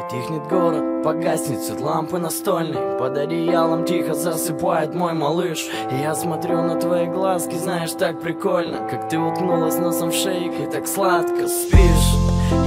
Затихнет город, погаснет свет лампы настольной, под одеялом тихо засыпает мой малыш. И я смотрю на твои глазки, знаешь, так прикольно, как ты уткнулась носом в шейк и так сладко спишь.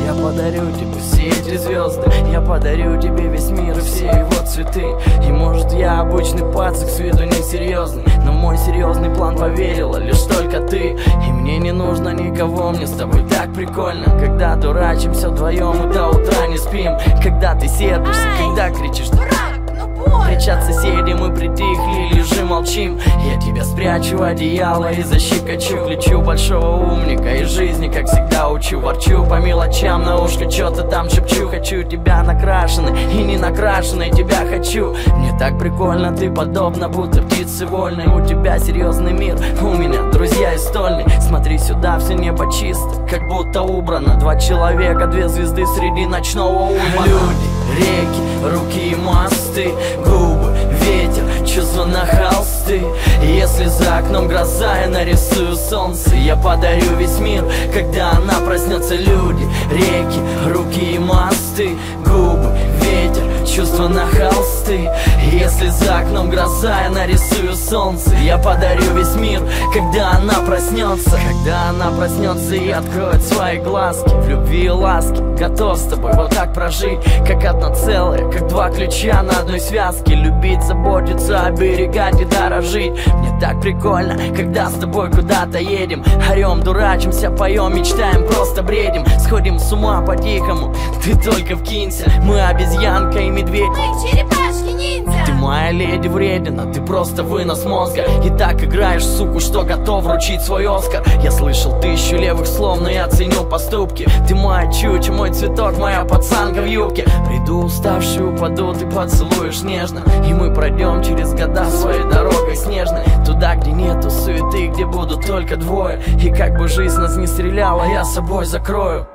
Я подарю тебе все эти звезды, я подарю тебе весь мир и все его цветы. И может я обычный пацак, с виду несерьезный, но в мой серьезный план поверила лишь только ты. И мне не нужно никого, мне с тобой так прикольно, когда дурачимся вдвоем и до утра не спим. Когда ты сердишься, когда кричишь «Дурак, ну больно!» Кричат соседи, мы притихли, лежим, молчим. Я тебя спрячу в одеяло и защекочу. Лечу большого умника и жизни, как всегда, учу. Ворчу по мелочам, на ушко что-то там шепчу. Хочу тебя накрашенной и не накрашенной, тебя хочу. Мне так прикольно, ты подобна, будто птицы вольной. У тебя серьезный мир, у меня друзья из стольной. Смотри сюда, все небо чисто, как будто убрано. Два человека, две звезды среди ночного ума. Люди, реки, руки и мосты, губы, ветер, чувства на холсты. Если за окном гроза, я нарисую солнце. Я подарю весь мир, когда она проснется. Люди, реки, руки и мосты, губы, ветер, чувства на холсты. Если за окном гроза, я нарисую солнце. Я подарю весь мир, когда она проснется. Когда она проснется и откроет свои глазки, в любви и ласке готов с тобой вот так прожить, как одно целое, как два ключа на одной связке. Любить, заботиться, оберегать и дорожить. Мне так прикольно, когда с тобой куда-то едем, орем, дурачимся, поем, мечтаем, просто бредим. Сходим с ума по-тихому, ты только вкинься. Мы обезьянка и медведь, мы черепашки-ниндзя. Ты моя леди вредина, ты просто вынос мозга. И так играешь, суку, что готов вручить свой Оскар. Я слышал 1000 левых слов, но я ценю поступки. Ты моя чуча, мой цветок, моя пацанка в юбке. Приду уставший, упаду, ты поцелуешь нежно, и мы пройдем через года своей дорогой снежной. Туда, где нету суеты, где будут только двое. И как бы жизнь нас не стреляла, я собой закрою.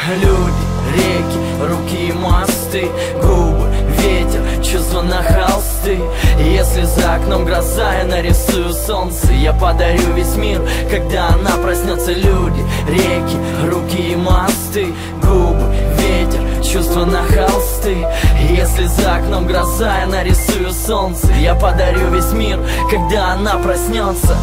Люди, реки, руки и мосты, губы, ветер, чувства на холсты. Если за окном гроза, я нарисую солнце. Я подарю весь мир, когда она проснется. Люди, реки, руки и мосты, губы, ветер, чувства на холсты. Если за окном гроза, я нарисую солнце. Я подарю весь мир, когда она проснется.